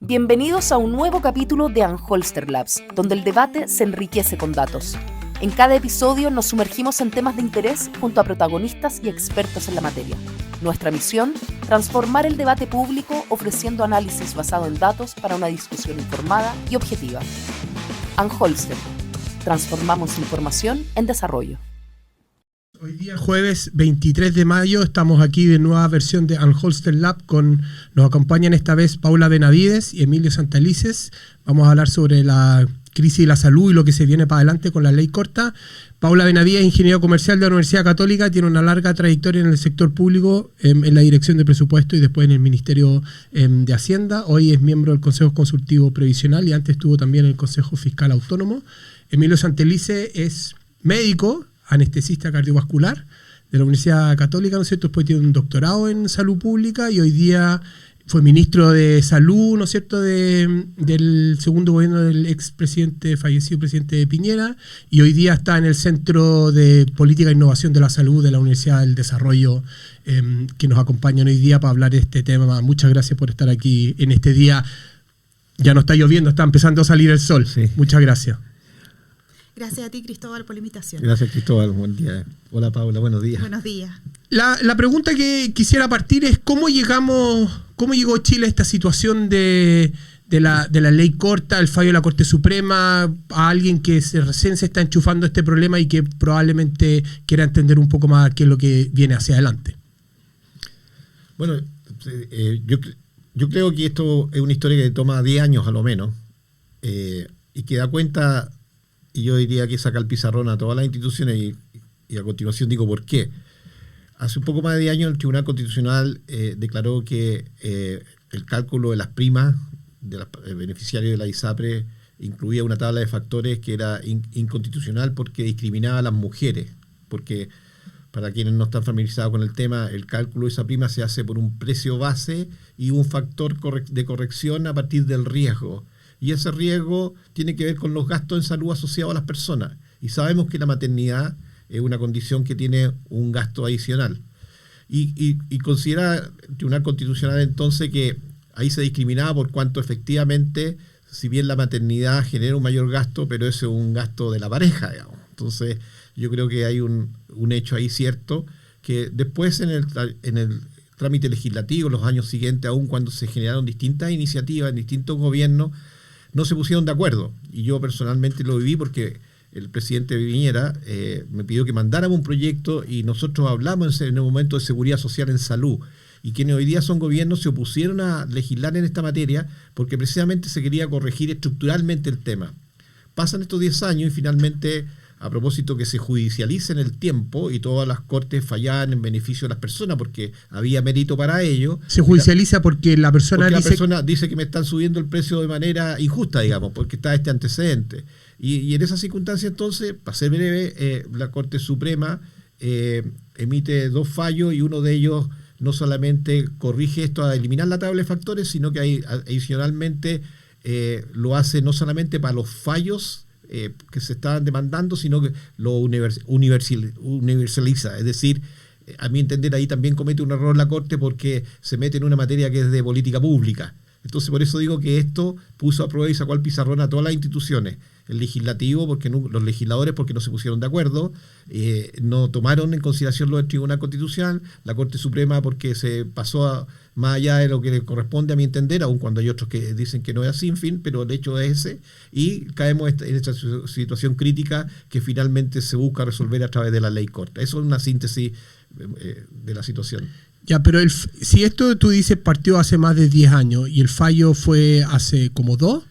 Bienvenidos a un nuevo capítulo de Anholster Labs, donde el debate se enriquece con datos. En cada episodio nos sumergimos en temas de interés junto a protagonistas y expertos en la materia. Nuestra misión, transformar el debate público ofreciendo análisis basado en datos para una discusión informada y objetiva. Anholster. Transformamos información en desarrollo. Hoy día jueves 23 de mayo estamos aquí de nueva versión de Anholster Lab nos acompañan esta vez Paula Benavides y Emilio Santelices. Vamos a hablar sobre la crisis de la salud y lo que se viene para adelante con la ley corta. Paula Benavides es ingeniero comercial de la Universidad Católica, tiene una larga trayectoria en el sector público, en la dirección de presupuesto y después en el Ministerio de Hacienda. Hoy es miembro del Consejo Consultivo Previsional y antes estuvo también en el Consejo Fiscal Autónomo. Emilio Santelices es médico, anestesista cardiovascular de la Universidad Católica, ¿no es cierto? Después tiene un doctorado en salud pública y hoy día fue ministro de salud, ¿no es cierto?, del segundo gobierno del expresidente, fallecido presidente Piñera, y hoy día está en el Centro de Política e Innovación de la Salud de la Universidad del Desarrollo, que nos acompañan hoy día para hablar de este tema. Muchas gracias por estar aquí en este día. Ya no está lloviendo, está empezando a salir el sol. Sí. Muchas gracias. Gracias a ti, Cristóbal, por la invitación. Gracias, Cristóbal. Buen día. Hola, Paula. Buenos días. Buenos días. La pregunta que quisiera partir es cómo llegó Chile a esta situación de la ley corta, el fallo de la Corte Suprema, a alguien que recién se está enchufando este problema y que probablemente quiera entender un poco más qué es lo que viene hacia adelante. Bueno, yo creo que esto es una historia que toma 10 años a lo menos y que da cuenta. Y yo diría que saca el pizarrón a todas las instituciones y a continuación digo por qué. Hace un poco más de 10 años el Tribunal Constitucional declaró que el cálculo de las primas de los beneficiarios de la ISAPRE incluía una tabla de factores que era inconstitucional porque discriminaba a las mujeres. Porque para quienes no están familiarizados con el tema, el cálculo de esa prima se hace por un precio base y un factor de corrección a partir del riesgo. Y ese riesgo tiene que ver con los gastos en salud asociados a las personas. Y sabemos que la maternidad es una condición que tiene un gasto adicional. Y considera el Tribunal Constitucional entonces que ahí se discriminaba por cuanto efectivamente, si bien la maternidad genera un mayor gasto, pero ese es un gasto de la pareja, digamos. Entonces yo creo que hay un hecho ahí cierto, que después en el trámite legislativo, los años siguientes, aún cuando se generaron distintas iniciativas en distintos gobiernos, no se pusieron de acuerdo. Y yo personalmente lo viví porque el presidente Piñera me pidió que mandáramos un proyecto y nosotros hablamos en el momento de seguridad social en salud. Y quienes hoy día son gobiernos se opusieron a legislar en esta materia porque precisamente se quería corregir estructuralmente el tema. Pasan estos 10 años y finalmente, a propósito que se judicialice en el tiempo y todas las cortes fallaban en beneficio de las personas porque había mérito para ello. Se judicializa porque la persona dice que me están subiendo el precio de manera injusta, digamos, porque está este antecedente. Y en esa circunstancia entonces, para ser breve, la Corte Suprema emite 2 fallos y uno de ellos no solamente corrige esto a eliminar la tabla de factores, sino que adicionalmente lo hace no solamente para los fallos que se estaban demandando, sino que lo universaliza. Es decir, a mi entender ahí también comete un error la Corte porque se mete en una materia que es de política pública. Entonces por eso digo que esto puso a prueba y sacó al pizarrón a todas las instituciones. El legislativo, porque los legisladores porque no se pusieron de acuerdo, no tomaron en consideración lo del Tribunal Constitucional, la Corte Suprema porque se pasó más allá de lo que le corresponde a mi entender, aun cuando hay otros que dicen que no es así, en fin, pero el hecho es ese, y caemos en esta situación crítica que finalmente se busca resolver a través de la ley corta. Eso es una síntesis de la situación. Ya, pero si esto tú dices partió hace más de 10 años y el fallo fue hace como 2,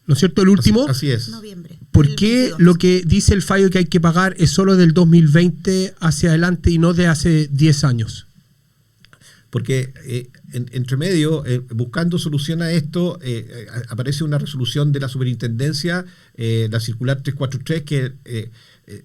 ¿no es cierto? El último. Así es. Noviembre. ¿Por qué lo que dice el fallo que hay que pagar es solo del 2020 hacia adelante y no de hace 10 años? Porque entre medio, buscando solución a esto, aparece una resolución de la superintendencia, la circular 343, que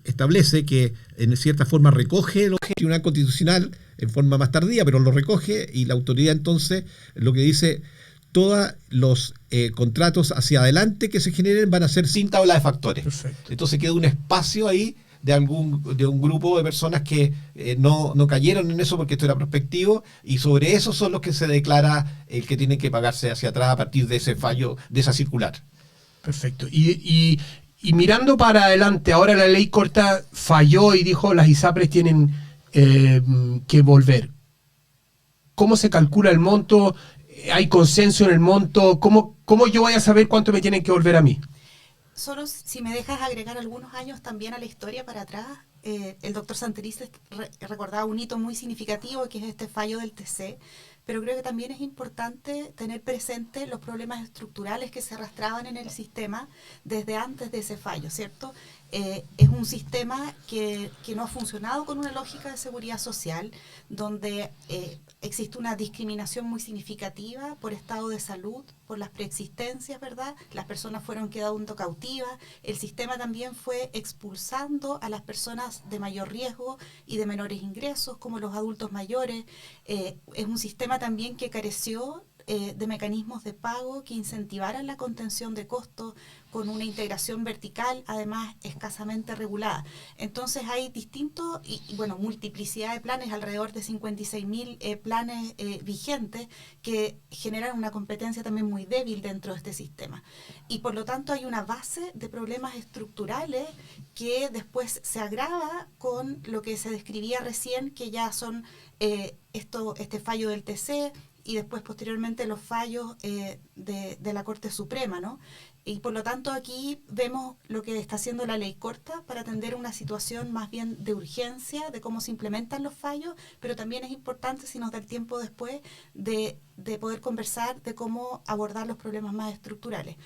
establece que en cierta forma recoge lo que el Tribunal Constitucional en forma más tardía, pero lo recoge y la autoridad entonces lo que dice, todos los contratos hacia adelante que se generen van a ser sin tabla de factores. Perfecto. Entonces queda un espacio ahí de un grupo de personas que no cayeron en eso porque esto era prospectivo, y sobre eso son los que se declara el que tienen que pagarse hacia atrás a partir de ese fallo, de esa circular. Perfecto. Y mirando para adelante, ahora la ley corta falló y dijo las ISAPRES tienen que volver. ¿Cómo se calcula el monto? ¿Hay consenso en el monto? ¿Cómo yo voy a saber cuánto me tienen que volver a mí? Solo si me dejas agregar algunos años también a la historia para atrás, el doctor Santelices recordaba un hito muy significativo que es este fallo del TC, pero creo que también es importante tener presente los problemas estructurales que se arrastraban en el sistema desde antes de ese fallo, ¿cierto? Es un sistema que no ha funcionado con una lógica de seguridad social, donde existe una discriminación muy significativa por estado de salud, por las preexistencias, ¿verdad? Las personas fueron quedando cautivas, el sistema también fue expulsando a las personas de mayor riesgo y de menores ingresos, como los adultos mayores. Es un sistema también que careció de mecanismos de pago que incentivaran la contención de costos con una integración vertical, además escasamente regulada. Entonces hay distintos, multiplicidad de planes, alrededor de 56.000 planes vigentes que generan una competencia también muy débil dentro de este sistema. Y por lo tanto hay una base de problemas estructurales que después se agrava con lo que se describía recién, que ya son este fallo del TC, y después posteriormente los fallos de la Corte Suprema, ¿no? Y por lo tanto aquí vemos lo que está haciendo la ley corta para atender una situación más bien de urgencia, de cómo se implementan los fallos, pero también es importante, si nos da el tiempo después, de poder conversar de cómo abordar los problemas más estructurales.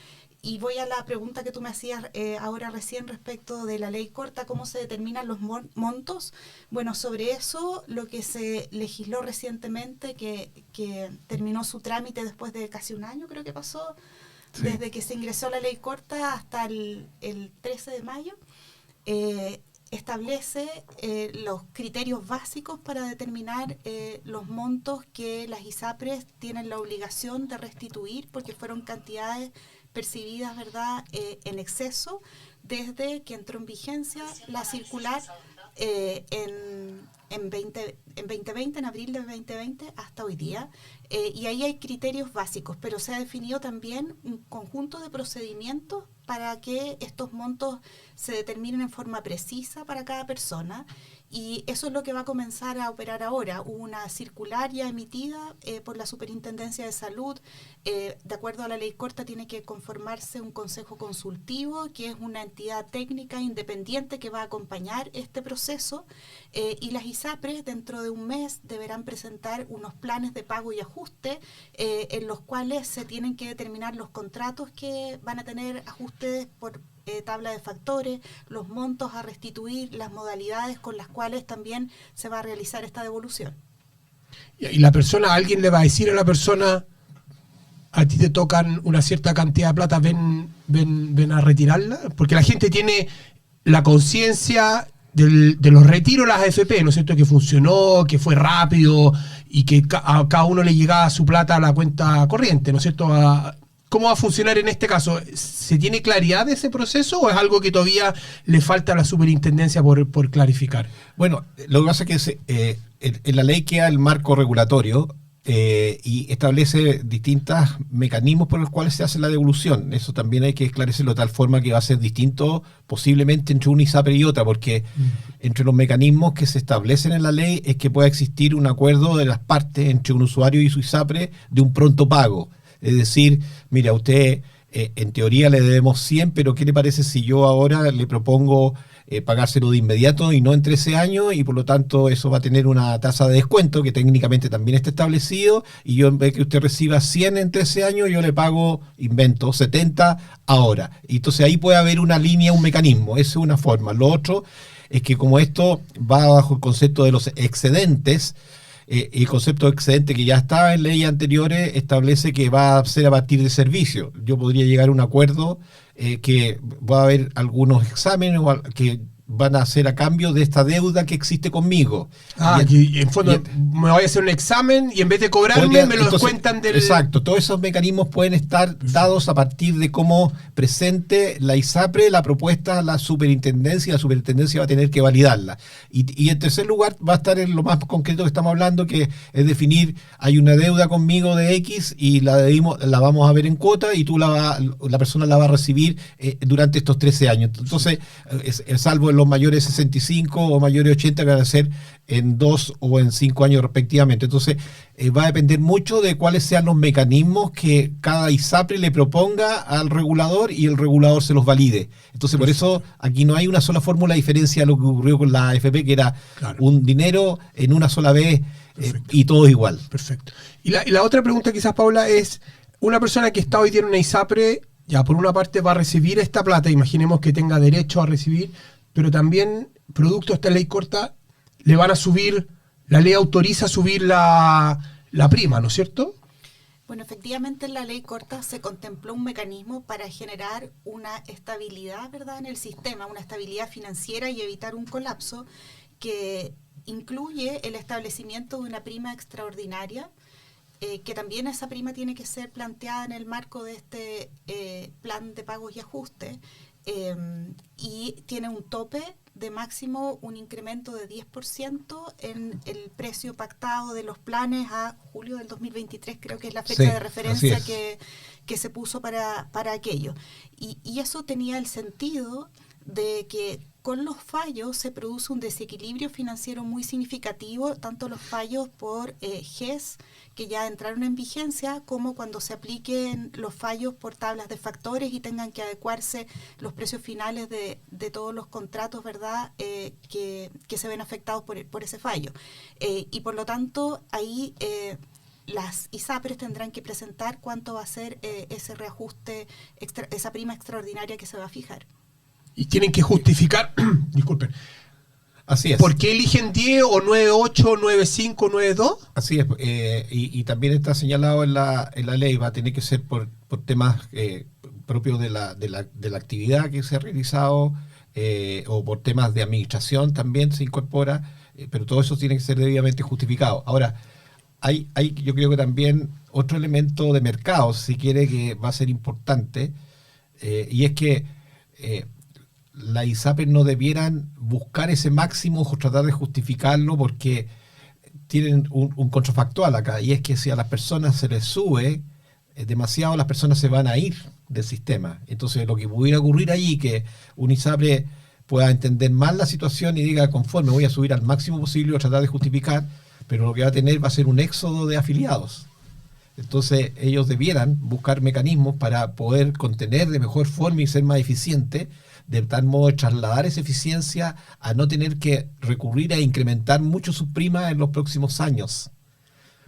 Y voy a la pregunta que tú me hacías ahora recién respecto de la ley corta, cómo se determinan los montos. Bueno, sobre eso lo que se legisló recientemente, que terminó su trámite después de casi un año, creo que pasó, sí, desde que se ingresó la ley corta hasta el 13 de mayo, establece los criterios básicos para determinar los montos que las ISAPRES tienen la obligación de restituir, porque fueron cantidades percibidas, ¿verdad?, en exceso desde que entró en vigencia la circular en 2020, en abril de 2020 hasta hoy día. Y ahí hay criterios básicos, pero se ha definido también un conjunto de procedimientos para que estos montos se determinen en forma precisa para cada persona. Y eso es lo que va a comenzar a operar ahora. Hubo una circular ya emitida por la Superintendencia de Salud. De acuerdo a la ley corta, tiene que conformarse un consejo consultivo, que es una entidad técnica independiente que va a acompañar este proceso. Y las ISAPRES, dentro de un mes, deberán presentar unos planes de pago y ajuste en los cuales se tienen que determinar los contratos que van a tener ajustes por tabla de factores, los montos a restituir, las modalidades con las cuales también se va a realizar esta devolución. Y la persona, alguien le va a decir a la persona, a ti te tocan una cierta cantidad de plata, ven a retirarla, porque la gente tiene la conciencia de los retiros de las AFP, ¿no es cierto?, que funcionó, que fue rápido y que a cada uno le llegaba su plata a la cuenta corriente, ¿no es cierto? ¿Cómo va a funcionar en este caso? ¿Se tiene claridad de ese proceso o es algo que todavía le falta a la superintendencia por clarificar? Bueno, lo que pasa es que en la ley queda el marco regulatorio y establece distintos mecanismos por los cuales se hace la devolución. Eso también hay que esclarecerlo de tal forma que va a ser distinto posiblemente entre una ISAPRE y otra, porque entre los mecanismos que se establecen en la ley es que pueda existir un acuerdo de las partes entre un usuario y su ISAPRE de un pronto pago. Es decir, mira, usted en teoría le debemos 100, pero ¿qué le parece si yo ahora le propongo pagárselo de inmediato y no en 13 años? Y por lo tanto eso va a tener una tasa de descuento que técnicamente también está establecido, y yo, en vez de que usted reciba 100 en 13 años, yo le pago, invento, 70 ahora. Y entonces ahí puede haber una línea, un mecanismo. Esa es una forma. Lo otro es que como esto va bajo el concepto de los excedentes, el concepto de excedente que ya estaba en leyes anteriores establece que va a ser a partir de servicio. Yo podría llegar a un acuerdo que va a haber algunos exámenes que van a hacer a cambio de esta deuda que existe conmigo. Y en fondo me voy a hacer un examen y en vez de cobrarme me lo descuentan del... Exacto, todos esos mecanismos pueden estar dados a partir de cómo presente la ISAPRE la propuesta a la superintendencia, y la superintendencia va a tener que validarla. Y en tercer lugar va a estar en lo más concreto que estamos hablando, que es definir, hay una deuda conmigo de X y la vamos a ver en cuota y la persona la va a recibir durante estos 13 años. Entonces, salvo en los mayores 65 o mayores 80 que van a ser en 2 o en 5 años respectivamente. Entonces va a depender mucho de cuáles sean los mecanismos que cada ISAPRE le proponga al regulador y el regulador se los valide. Entonces por eso aquí no hay una sola fórmula, a diferencia de lo que ocurrió con la AFP, que era un dinero en una sola vez y todo igual. Perfecto. Y la otra pregunta quizás, Paula, es una persona que está hoy día en una ISAPRE, ya por una parte va a recibir esta plata, imaginemos que tenga derecho a recibir, pero también, producto de esta ley corta, le van a subir, la ley autoriza subir la prima, ¿no es cierto? Bueno, efectivamente en la ley corta se contempló un mecanismo para generar una estabilidad, ¿verdad?, en el sistema, una estabilidad financiera y evitar un colapso, que incluye el establecimiento de una prima extraordinaria, que también esa prima tiene que ser planteada en el marco de este plan de pagos y ajustes, y tiene un tope de máximo un incremento de 10% en el precio pactado de los planes a julio del 2023, creo que es la fecha de referencia que se puso para aquello. Y eso tenía el sentido de que con los fallos se produce un desequilibrio financiero muy significativo, tanto los fallos por GES, que ya entraron en vigencia, como cuando se apliquen los fallos por tablas de factores y tengan que adecuarse los precios finales de todos los contratos, ¿verdad?, que se ven afectados por ese fallo. Y por lo tanto, ahí las ISAPRES tendrán que presentar cuánto va a ser ese reajuste, esa prima extraordinaria que se va a fijar. Y tienen que justificar, disculpen, así es. ¿Por qué eligen 10 o 9.8, 9.5, 9.2? Así es, y también está señalado en la ley, va a tener que ser por temas propios de la actividad que se ha realizado, o por temas de administración también se incorpora, pero todo eso tiene que ser debidamente justificado. Ahora, hay yo creo que también otro elemento de mercado, si quiere, que va a ser importante, y es que las ISAPRES no debieran buscar ese máximo o tratar de justificarlo, porque tienen un contrafactual acá, y es que si a las personas se les sube demasiado, las personas se van a ir del sistema. Entonces lo que pudiera ocurrir allí, que un ISAPRE pueda entender mal la situación y diga, conforme, voy a subir al máximo posible o tratar de justificar, pero lo que va a tener va a ser un éxodo de afiliados. Entonces ellos debieran buscar mecanismos para poder contener de mejor forma y ser más eficientes, de tal modo de trasladar esa eficiencia a no tener que recurrir a incrementar mucho sus primas en los próximos años.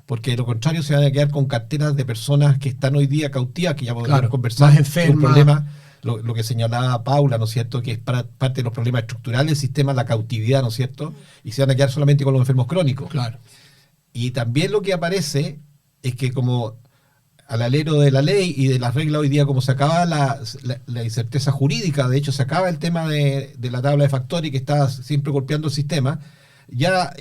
Porque de lo contrario se van a quedar con carteras de personas que están hoy día cautivas, que ya podemos conversar, más enfermas. Un problema, lo que señalaba Paula, ¿no es cierto?, que es parte de los problemas estructurales del sistema, la cautividad, ¿no es cierto?, y se van a quedar solamente con los enfermos crónicos. Claro. Y también lo que aparece es que, como al alero de la ley y de las reglas hoy día, como se acaba la incerteza jurídica, de hecho se acaba el tema de la tabla de factores que está siempre golpeando el sistema, ya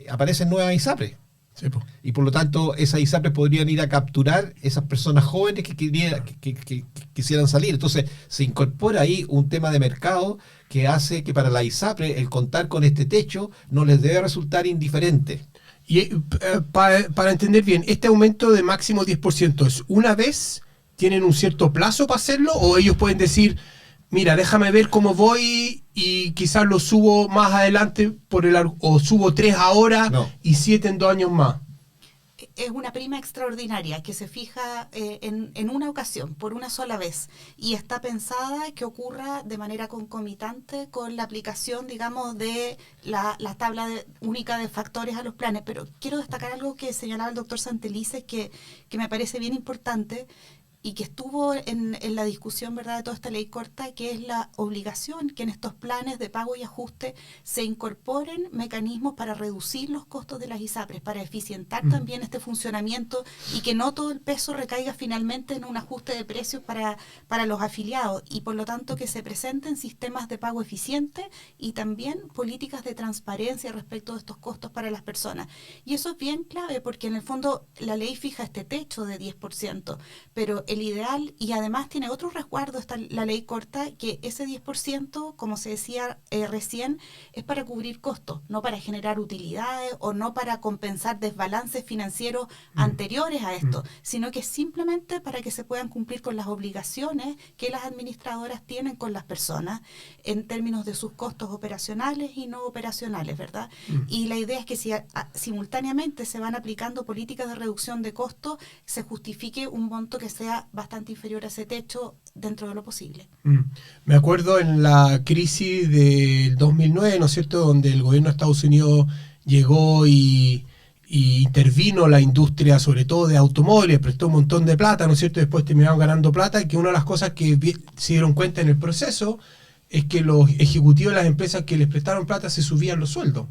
aparecen nuevas ISAPRES. Sí, y por lo tanto esas ISAPRES podrían ir a capturar esas personas jóvenes que quisieran salir. Entonces se incorpora ahí un tema de mercado que hace que para la ISAPRE el contar con este techo no les debe resultar indiferente. Y para entender bien, ¿este aumento de máximo 10% es una vez? ¿Tienen un cierto plazo para hacerlo? ¿O ellos pueden decir, mira, déjame ver cómo voy y quizás lo subo más adelante o subo 3 ahora y 7 en 2 años más? Es una prima extraordinaria que se fija en una ocasión, por una sola vez, y está pensada que ocurra de manera concomitante con la aplicación, digamos, de la tabla única de factores a los planes. Pero quiero destacar algo que señalaba el doctor Santelices, que me parece bien importante. y que estuvo en la discusión, ¿verdad?, de toda esta ley corta, que es la obligación que en estos planes de pago y ajuste se incorporen mecanismos para reducir los costos de las ISAPRES, para eficientar también este funcionamiento y que no todo el peso recaiga finalmente en un ajuste de precios para los afiliados, y por lo tanto que se presenten sistemas de pago eficientes y también políticas de transparencia respecto de estos costos para las personas. Y eso es bien clave porque en el fondo la ley fija este techo de 10%, pero el ideal, y además tiene otro resguardo la ley corta, que ese 10%, como se decía recién, es para cubrir costos, no para generar utilidades o no para compensar desbalances financieros anteriores a esto, sino que simplemente para que se puedan cumplir con las obligaciones que las administradoras tienen con las personas en términos de sus costos operacionales y no operacionales, ¿verdad? Y la idea es que si simultáneamente se van aplicando políticas de reducción de costos, se justifique un monto que sea bastante inferior a ese techo dentro de lo posible. Me acuerdo en la crisis del 2009, ¿no es cierto?, donde el gobierno de Estados Unidos llegó y intervino la industria, sobre todo de automóviles, prestó un montón de plata, ¿no es cierto?, después terminaron ganando plata, y que una de las cosas que se dieron cuenta en el proceso es que los ejecutivos de las empresas que les prestaron plata se subían los sueldos.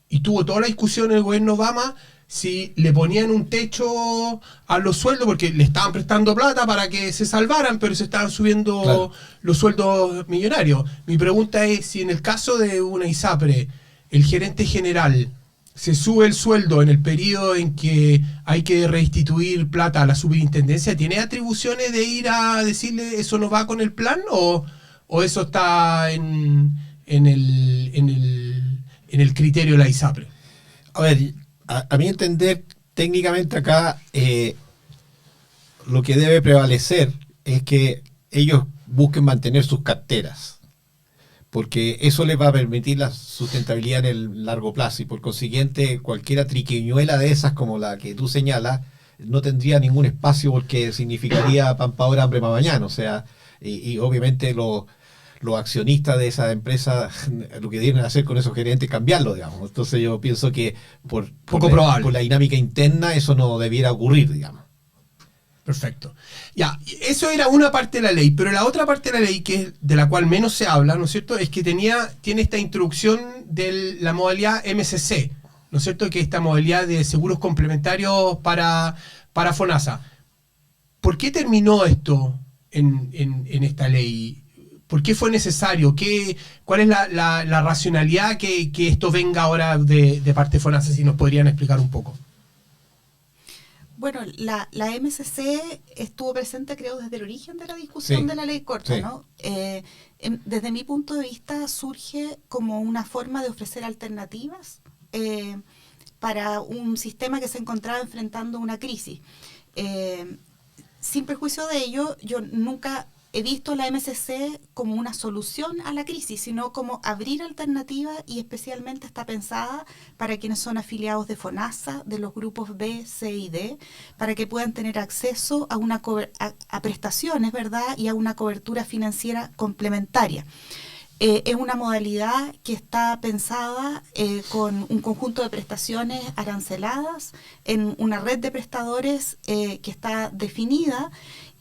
Y tuvo toda la discusión en el gobierno Obama si le ponían un techo a los sueldos, porque le estaban prestando plata para que se salvaran, pero se estaban subiendo los sueldos millonarios. Mi pregunta es si en el caso de una ISAPRE, el gerente general se sube el sueldo en el periodo en que hay que restituir plata a la superintendencia, ¿tiene atribuciones de ir a decirle eso no va con el plan o eso está en el criterio de la ISAPRE? A ver, a mi entender, técnicamente acá lo que debe prevalecer es que ellos busquen mantener sus carteras, porque eso les va a permitir la sustentabilidad en el largo plazo, y por consiguiente cualquier triquiñuela de esas como la que tú señalas no tendría ningún espacio, porque significaría pan para ahora, hambre para mañana. O sea, y obviamente los accionistas de esa empresa lo que deben hacer con esos gerentes es cambiarlo, digamos. Entonces yo pienso que por la dinámica interna eso no debiera ocurrir, digamos. Perfecto. Ya, eso era una parte de la ley, pero la otra parte de la ley, que es de la cual menos se habla, ¿no es cierto?, es que tiene esta introducción de la modalidad MCC, ¿no es cierto?, que es esta modalidad de seguros complementarios para FONASA. ¿Por qué terminó esto en esta ley? ¿Por qué fue necesario? ¿Cuál es la racionalidad que esto venga ahora de parte de FONASA? Si nos podrían explicar un poco. Bueno, la MCC estuvo presente, creo, desde el origen de la discusión de la ley corta, ¿no? Desde mi punto de vista surge como una forma de ofrecer alternativas para un sistema que se encontraba enfrentando una crisis. Sin perjuicio de ello, yo nunca he visto la MCC como una solución a la crisis, sino como abrir alternativas, y especialmente está pensada para quienes son afiliados de FONASA, de los grupos B, C y D, para que puedan tener acceso a prestaciones, ¿verdad?, y a una cobertura financiera complementaria. Es una modalidad que está pensada con un conjunto de prestaciones aranceladas en una red de prestadores que está definida,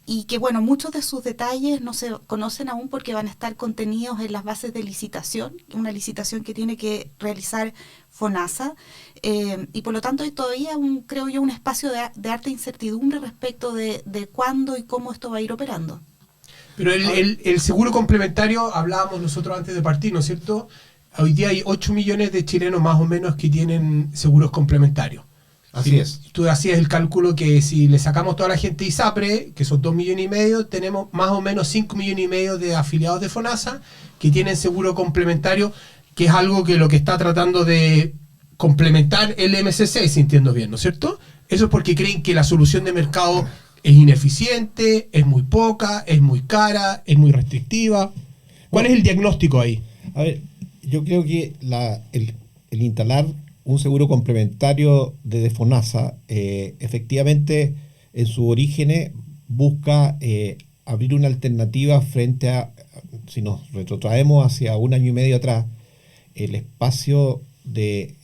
y que, bueno, muchos de sus detalles no se conocen aún porque van a estar contenidos en las bases de licitación, una licitación que tiene que realizar FONASA, y por lo tanto hay todavía, creo yo, un espacio de harta incertidumbre respecto de cuándo y cómo esto va a ir operando. Pero el seguro complementario, hablábamos nosotros antes de partir, ¿no es cierto? Hoy día hay 8 millones de chilenos más o menos que tienen seguros complementarios. Así es. Tú hacías el cálculo que si le sacamos toda la gente de ISAPRE, que son 2,5 millones, tenemos más o menos 5,5 millones de afiliados de FONASA que tienen seguro complementario, que es algo que lo que está tratando de complementar el MCC, si entiendo bien, ¿no es cierto? Eso es porque creen que la solución de mercado es ineficiente, es muy poca, es muy cara, es muy restrictiva. ¿Cuál es el diagnóstico ahí? A ver, yo creo que el instalar un seguro complementario de FONASA, efectivamente, en su origen busca abrir una alternativa frente a, si nos retrotraemos hacia 1 año y medio atrás, el espacio de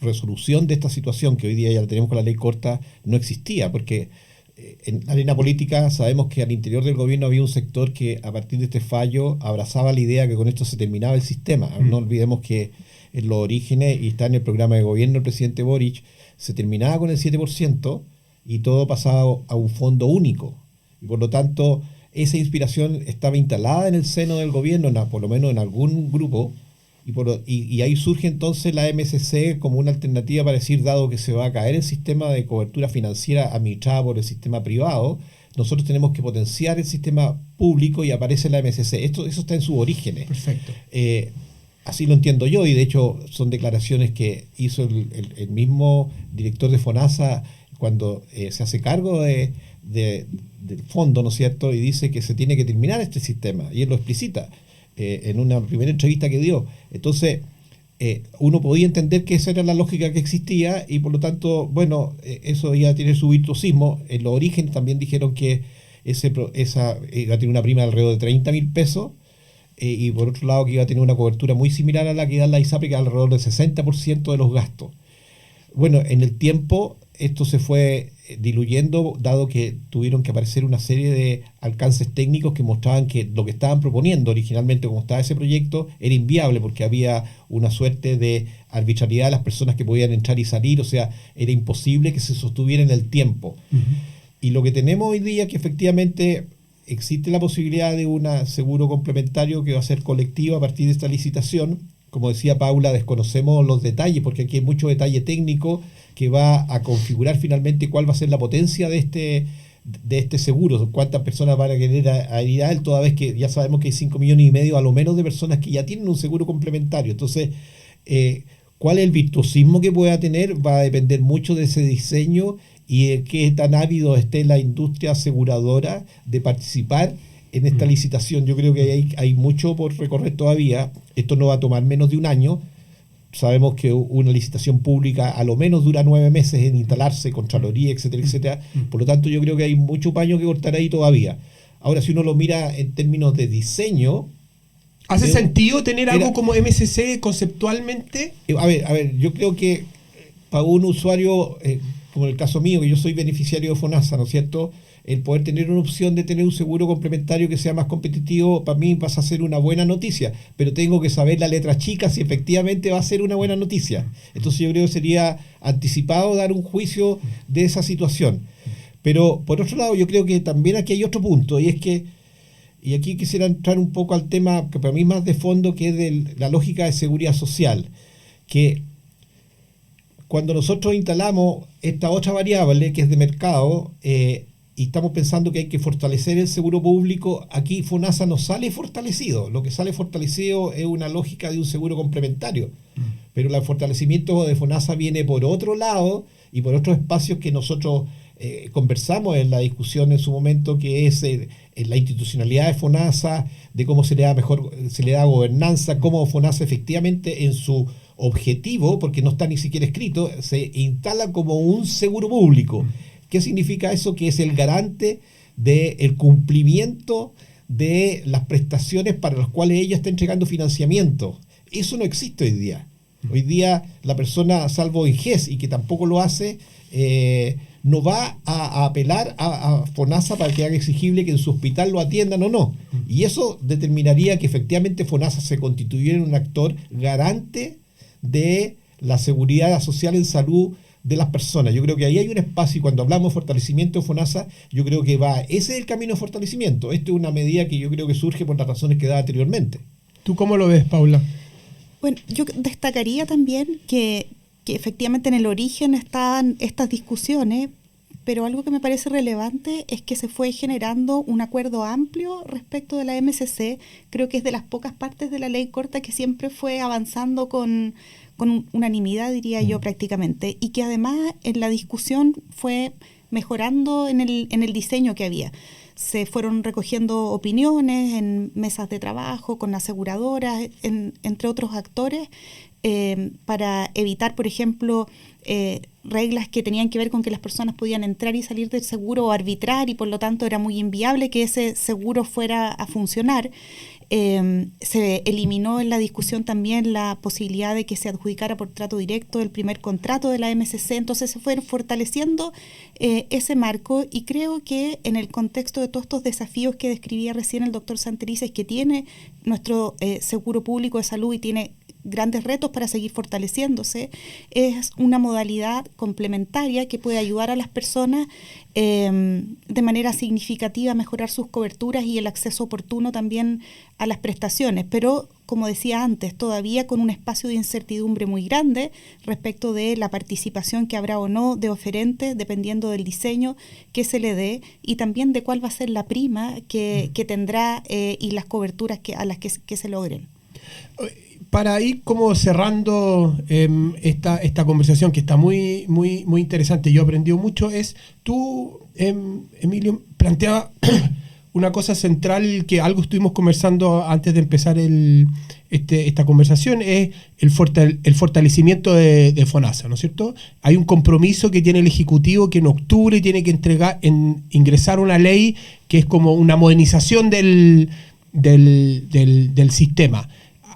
resolución de esta situación, que hoy día ya la tenemos con la ley corta, no existía, porque en la arena política sabemos que al interior del gobierno había un sector que a partir de este fallo abrazaba la idea que con esto se terminaba el sistema. No olvidemos que en los orígenes, y está en el programa de gobierno del presidente Boric, se terminaba con el 7% y todo pasaba a un fondo único. Y por lo tanto, esa inspiración estaba instalada en el seno del gobierno, por lo menos en algún grupo, y ahí surge entonces la MSC como una alternativa para decir, dado que se va a caer el sistema de cobertura financiera administrado por el sistema privado, nosotros tenemos que potenciar el sistema público y aparece la MSC. Eso está en sus orígenes. Perfecto. Así lo entiendo yo, y de hecho son declaraciones que hizo el mismo director de FONASA cuando se hace cargo del fondo, ¿no es cierto? Y dice que se tiene que terminar este sistema, y él lo explicita en una primera entrevista que dio. Entonces, uno podía entender que esa era la lógica que existía, y por lo tanto, bueno, eso iba a tener su virtuosismo. En los orígenes también dijeron que esa iba a tener una prima de alrededor de 30.000 pesos, y por otro lado que iba a tener una cobertura muy similar a la que da la ISAPRE, que alrededor del 60% de los gastos. Bueno, en el tiempo esto se fue diluyendo, dado que tuvieron que aparecer una serie de alcances técnicos que mostraban que lo que estaban proponiendo originalmente, como estaba ese proyecto, era inviable, porque había una suerte de arbitrariedad de las personas que podían entrar y salir, o sea, era imposible que se sostuviera en el tiempo. Y lo que tenemos hoy día es que efectivamente existe la posibilidad de un seguro complementario que va a ser colectivo a partir de esta licitación. Como decía Paula, desconocemos los detalles, porque aquí hay mucho detalle técnico que va a configurar finalmente cuál va a ser la potencia de este seguro, cuántas personas van a querer adherir a él, toda vez que ya sabemos que hay 5,5 millones a lo menos de personas que ya tienen un seguro complementario. Entonces, cuál es el virtuosismo que pueda tener va a depender mucho de ese diseño y de qué tan ávido esté la industria aseguradora de participar en esta licitación. Yo creo que hay mucho por recorrer todavía. Esto no va a tomar menos de un año. Sabemos que una licitación pública a lo menos dura 9 meses en instalarse, Contraloría, etcétera, etcétera. Por lo tanto, yo creo que hay mucho paño que cortar ahí todavía. Ahora, si uno lo mira en términos de diseño... ¿Hace sentido tener algo como MSC conceptualmente? A ver, yo creo que para un usuario, como en el caso mío, que yo soy beneficiario de FONASA, ¿no es cierto?, el poder tener una opción de tener un seguro complementario que sea más competitivo, para mí pasa a ser una buena noticia, pero tengo que saber la letra chica si efectivamente va a ser una buena noticia. Entonces yo creo que sería anticipado dar un juicio de esa situación. Pero por otro lado, yo creo que también aquí hay otro punto, y es que, y aquí quisiera entrar un poco al tema que para mí más de fondo, que es de la lógica de seguridad social, que cuando nosotros instalamos esta otra variable que es de mercado, y estamos pensando que hay que fortalecer el seguro público, aquí FONASA no sale fortalecido. Lo que sale fortalecido es una lógica de un seguro complementario. Pero el fortalecimiento de FONASA viene por otro lado y por otros espacios que nosotros conversamos en la discusión en su momento, que es la institucionalidad de FONASA, de cómo se le da gobernanza, cómo FONASA efectivamente en su objetivo, porque no está ni siquiera escrito, se instala como un seguro público. ¿Qué significa eso? Que es el garante del cumplimiento de las prestaciones para las cuales ella está entregando financiamiento. Eso no existe hoy día. Hoy día la persona, salvo en GES, y que tampoco lo hace, no va a apelar a FONASA para que haga exigible que en su hospital lo atiendan o no. Y eso determinaría que efectivamente FONASA se constituyera en un actor garante de la seguridad social en salud de las personas. Yo creo que ahí hay un espacio, y cuando hablamos de fortalecimiento de FONASA, yo creo que ese es el camino de fortalecimiento. Esto es una medida que yo creo que surge por las razones que daba anteriormente. ¿Tú cómo lo ves, Paula? Bueno, yo destacaría también que efectivamente en el origen estaban estas discusiones, pero algo que me parece relevante es que se fue generando un acuerdo amplio respecto de la MSC. Creo que es de las pocas partes de la ley corta que siempre fue avanzando con unanimidad, diría yo, prácticamente, y que además en la discusión fue mejorando en el diseño que había. Se fueron recogiendo opiniones en mesas de trabajo, con aseguradoras, entre otros actores, para evitar, por ejemplo, reglas que tenían que ver con que las personas podían entrar y salir del seguro o arbitrar, y por lo tanto era muy inviable que ese seguro fuera a funcionar. Se eliminó en la discusión también la posibilidad de que se adjudicara por trato directo el primer contrato de la MSC, entonces se fue fortaleciendo ese marco, y creo que en el contexto de todos estos desafíos que describía recién el doctor Santelices, que tiene nuestro seguro público de salud y tiene grandes retos para seguir fortaleciéndose, es una modalidad complementaria que puede ayudar a las personas de manera significativa a mejorar sus coberturas y el acceso oportuno también a las prestaciones, pero como decía antes, todavía con un espacio de incertidumbre muy grande respecto de la participación que habrá o no de oferentes, dependiendo del diseño que se le dé, y también de cuál va a ser la prima que tendrá y las coberturas a las que se logren. Para ir como cerrando esta conversación que está muy, muy, muy interesante, yo he aprendido mucho, tú, Emilio, planteaba una cosa central que algo estuvimos conversando antes de empezar esta conversación, es el fortalecimiento de FONASA, ¿no es cierto? Hay un compromiso que tiene el Ejecutivo que en octubre tiene que ingresar una ley que es como una modernización del sistema.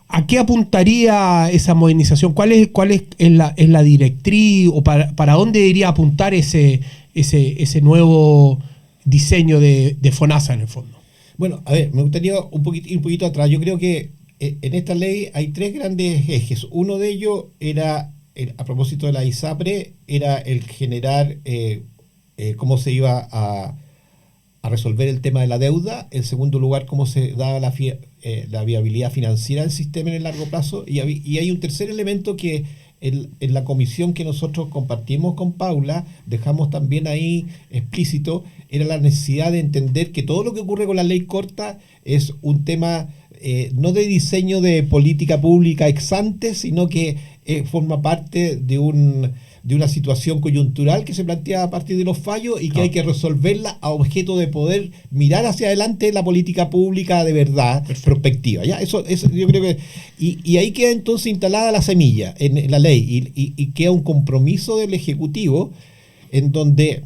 ¿A qué apuntaría esa modernización? ¿Cuál es la directriz o para dónde debería apuntar ese nuevo diseño de FONASA en el fondo? Bueno, a ver, me gustaría ir un poquito atrás. Yo creo que en esta ley hay 3 grandes ejes. Uno de ellos era, a propósito de la ISAPRE, era el generar cómo se iba a resolver el tema de la deuda. En segundo lugar, cómo se daba la viabilidad financiera del sistema en el largo plazo. Y hay un tercer elemento que en la comisión que nosotros compartimos con Paula, dejamos también ahí explícito, era la necesidad de entender que todo lo que ocurre con la ley corta es un tema no de diseño de política pública ex ante, sino que forma parte de una situación coyuntural que se plantea a partir de los fallos y que hay que resolverla a objeto de poder mirar hacia adelante la política pública de verdad. Perfecto. Prospectiva. ¿Ya? Eso yo creo que y ahí queda entonces instalada la semilla en la ley y queda un compromiso del Ejecutivo en donde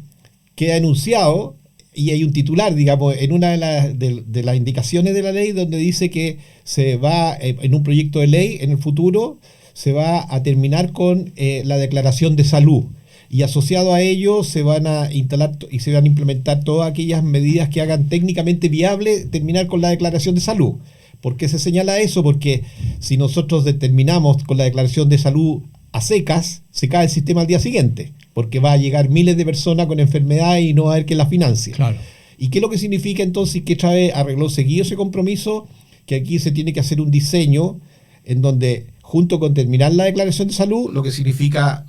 queda enunciado y hay un titular, digamos, en una de las indicaciones de la ley donde dice que se va en un proyecto de ley en el futuro se va a terminar con la declaración de salud, y asociado a ello se van a instalar y se van a implementar todas aquellas medidas que hagan técnicamente viable terminar con la declaración de salud. ¿Por qué se señala eso? Porque si nosotros determinamos con la declaración de salud a secas, se cae el sistema al día siguiente, porque va a llegar miles de personas con enfermedades y no va a haber quien las financie. Claro. ¿Y qué es lo que significa entonces que Chávez arregló seguido ese compromiso? Que aquí se tiene que hacer un diseño en donde, junto con terminar la declaración de salud, lo que significa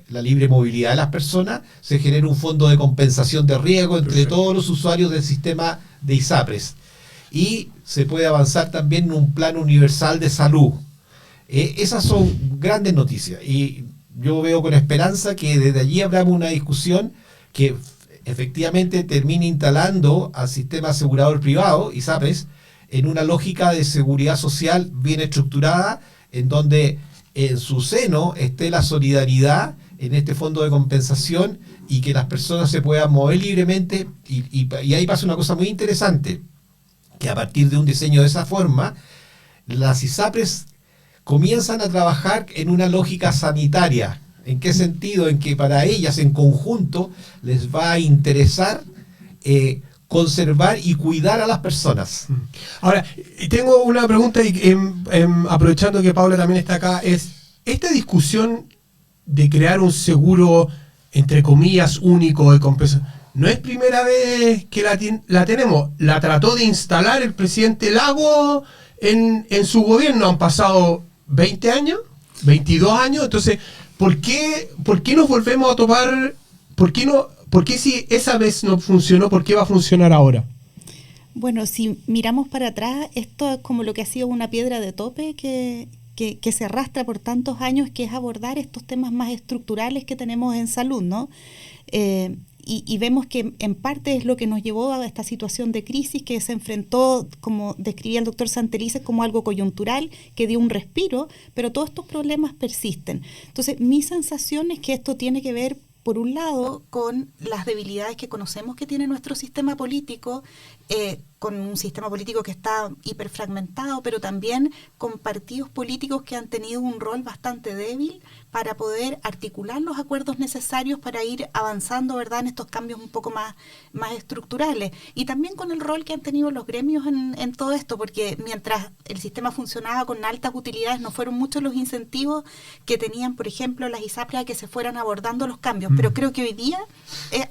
la libre movilidad de las personas, se genera un fondo de compensación de riesgo entre Perfecto. Todos los usuarios del sistema de ISAPRES. Y se puede avanzar también en un plan universal de salud. Esas son grandes noticias. Y yo veo con esperanza que desde allí habrá una discusión que efectivamente termine instalando al sistema asegurador privado, ISAPRES, en una lógica de seguridad social bien estructurada, en donde en su seno esté la solidaridad en este fondo de compensación y que las personas se puedan mover libremente. Y ahí pasa una cosa muy interesante, que a partir de un diseño de esa forma, las ISAPRES comienzan a trabajar en una lógica sanitaria. ¿En qué sentido? En que para ellas en conjunto les va a interesar conservar y cuidar a las personas. Ahora, tengo una pregunta y aprovechando que Paula también está acá, es esta discusión de crear un seguro, entre comillas, único de compensación, no es primera vez que la tenemos. La trató de instalar el presidente Lago en su gobierno. Han pasado 20 años, 22 años. Entonces, ¿por qué nos volvemos a topar? ¿Por qué si esa vez no funcionó, por qué va a funcionar ahora? Bueno, si miramos para atrás, esto es como lo que ha sido una piedra de tope que se arrastra por tantos años, que es abordar estos temas más estructurales que tenemos en salud, ¿no? Y vemos que en parte es lo que nos llevó a esta situación de crisis que se enfrentó, como describía el doctor Santelices, como algo coyuntural, que dio un respiro, pero todos estos problemas persisten. Entonces, mi sensación es que esto tiene que ver, por un lado, con las debilidades que conocemos que tiene nuestro sistema político con un sistema político que está hiperfragmentado, pero también con partidos políticos que han tenido un rol bastante débil para poder articular los acuerdos necesarios para ir avanzando, ¿verdad?, en estos cambios un poco más estructurales. Y también con el rol que han tenido los gremios en todo esto, porque mientras el sistema funcionaba con altas utilidades, no fueron muchos los incentivos que tenían, por ejemplo, las ISAPRE a que se fueran abordando los cambios. Pero creo que hoy día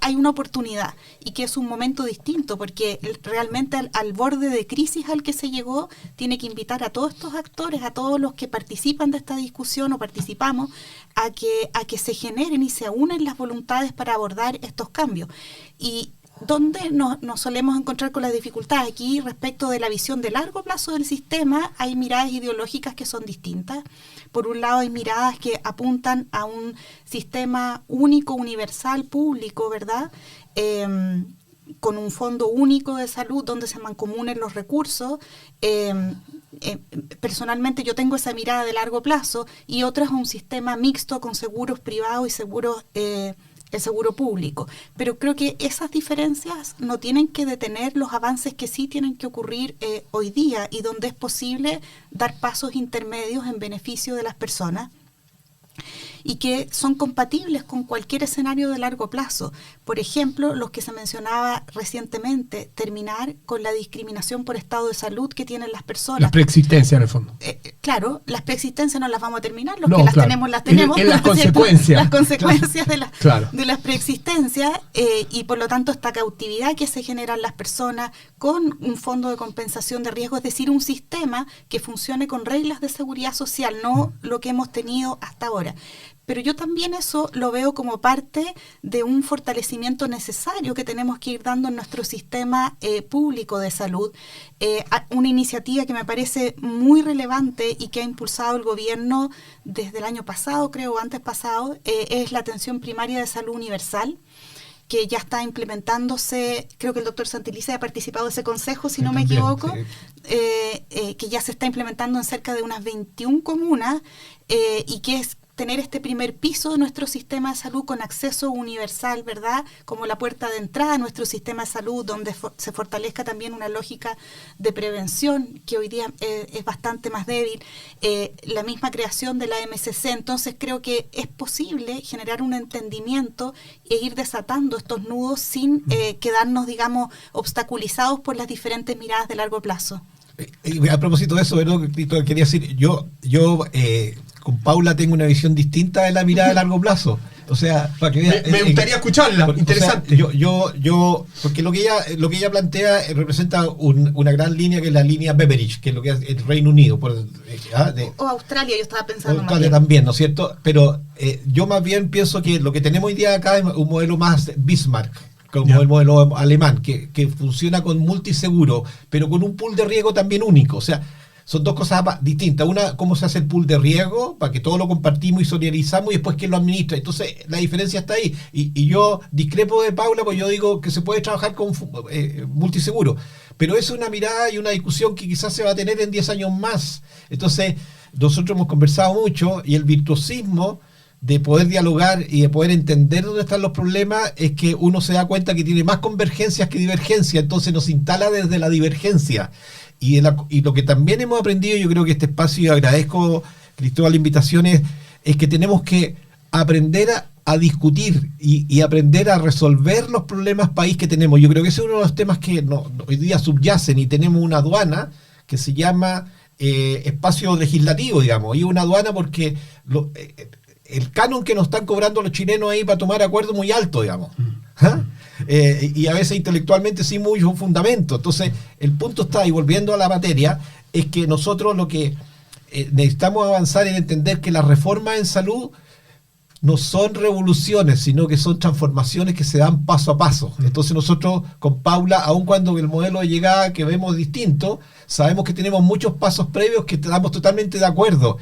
hay una oportunidad y que es un momento distinto, porque realmente al borde de crisis al que se llegó, tiene que invitar a todos estos actores, a todos los que participan de esta discusión o participamos, a que se generen y se unen las voluntades para abordar estos cambios. Y ¿dónde nos solemos encontrar con las dificultades? Aquí, respecto de la visión de largo plazo del sistema, hay miradas ideológicas que son distintas. Por un lado, hay miradas que apuntan a un sistema único, universal, público, ¿verdad?, con un fondo único de salud donde se mancomunen los recursos. Personalmente yo tengo esa mirada de largo plazo, y otras un sistema mixto con seguros privados y seguros el seguro público. Pero creo que esas diferencias no tienen que detener los avances que sí tienen que ocurrir hoy día, y donde es posible dar pasos intermedios en beneficio de las personas y que son compatibles con cualquier escenario de largo plazo. Por ejemplo, los que se mencionaba recientemente, terminar con la discriminación por estado de salud que tienen las personas. La preexistencia, en el fondo. Claro, las preexistencias no las vamos a terminar, los que las tenemos, las tenemos. En las consecuencias. Las consecuencias claro. de las preexistencias, y por lo tanto esta cautividad que se generan las personas con un fondo de compensación de riesgo, es decir, un sistema que funcione con reglas de seguridad social, no lo que hemos tenido hasta ahora. Pero yo también eso lo veo como parte de un fortalecimiento necesario que tenemos que ir dando en nuestro sistema público de salud. Una iniciativa que me parece muy relevante y que ha impulsado el gobierno desde el año pasado, creo, antes pasado, es la atención primaria de salud universal, que ya está implementándose. Creo que el doctor Santelices ha participado de ese consejo, si no me equivoco, que ya se está implementando en cerca de unas 21 comunas, y que es tener este primer piso de nuestro sistema de salud con acceso universal, ¿verdad?, como la puerta de entrada a nuestro sistema de salud, donde se fortalezca también una lógica de prevención que hoy día es bastante más débil, la misma creación de la MCC. Entonces creo que es posible generar un entendimiento e ir desatando estos nudos sin quedarnos, digamos, obstaculizados por las diferentes miradas de largo plazo. A propósito de eso, ¿no?, quería decir, yo con Paula tengo una visión distinta de la mirada de largo plazo. O sea, para que vea, me gustaría escucharla, interesante. O sea, porque lo que ella plantea representa una gran línea, que es la línea Beveridge, que es lo que es el Reino Unido. O Australia, yo estaba pensando. Australia también, ¿no es cierto? Pero yo más bien pienso que lo que tenemos hoy día acá es un modelo más Bismarck, como el modelo alemán, que funciona con multiseguro, pero con un pool de riesgo también único. O sea, son dos cosas distintas. Una, cómo se hace el pool de riesgo, para que todos lo compartimos y solidarizamos, y después quién lo administra. Entonces, la diferencia está ahí. Y yo discrepo de Paula, porque yo digo que se puede trabajar con multiseguro. Pero es una mirada y una discusión que quizás se va a tener en 10 años más. Entonces, nosotros hemos conversado mucho, y el virtuosismo de poder dialogar y de poder entender dónde están los problemas es que uno se da cuenta que tiene más convergencias que divergencias. Entonces nos instala desde la divergencia. Y lo que también hemos aprendido, yo creo que este espacio, y agradezco, Cristóbal, la invitación, es que tenemos que aprender a discutir y aprender a resolver los problemas país que tenemos. Yo creo que ese es uno de los temas que hoy día subyacen, y tenemos una aduana que se llama espacio legislativo, digamos, y una aduana porque el canon que nos están cobrando los chilenos ahí para tomar acuerdos muy alto, digamos. Y a veces intelectualmente sin mucho fundamento. Entonces, el punto está, y volviendo a la materia, es que nosotros lo que necesitamos avanzar en entender que las reformas en salud no son revoluciones, sino que son transformaciones que se dan paso a paso. Entonces nosotros con Paula, aun cuando el modelo de llegada que vemos distinto, sabemos que tenemos muchos pasos previos que estamos totalmente de acuerdo.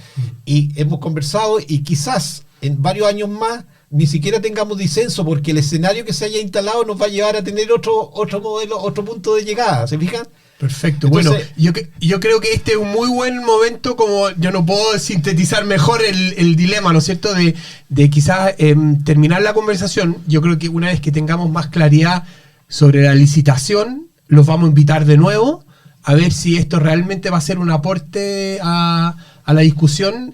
Y hemos conversado, y quizás en varios años más ni siquiera tengamos disenso, porque el escenario que se haya instalado nos va a llevar a tener otro modelo, otro punto de llegada. ¿Se fijan? Perfecto. Entonces, bueno, yo creo que este es un muy buen momento, como yo no puedo sintetizar mejor el dilema, ¿no es cierto?, de quizás terminar la conversación. Yo creo que una vez que tengamos más claridad sobre la licitación, los vamos a invitar de nuevo a ver si esto realmente va a ser un aporte a la discusión.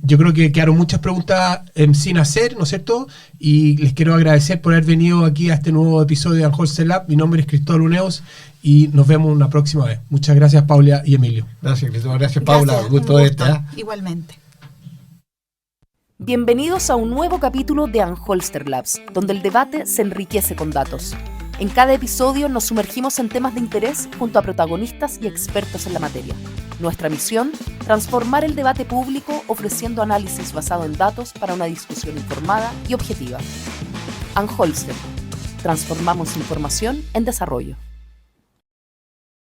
Yo creo que quedaron muchas preguntas sin hacer, ¿no es cierto? Y les quiero agradecer por haber venido aquí a este nuevo episodio de Anholster Lab. Mi nombre es Cristóbal Uneos y nos vemos una próxima vez. Muchas gracias, Paula y Emilio. Gracias, Cristóbal. Gracias, Paula. Gracias, Gusto un de gusto. estar. Igualmente. Bienvenidos a un nuevo capítulo de Anholster Labs, donde el debate se enriquece con datos. En cada episodio nos sumergimos en temas de interés junto a protagonistas y expertos en la materia. Nuestra misión, transformar el debate público ofreciendo análisis basado en datos para una discusión informada y objetiva. Anholster. Transformamos información en desarrollo.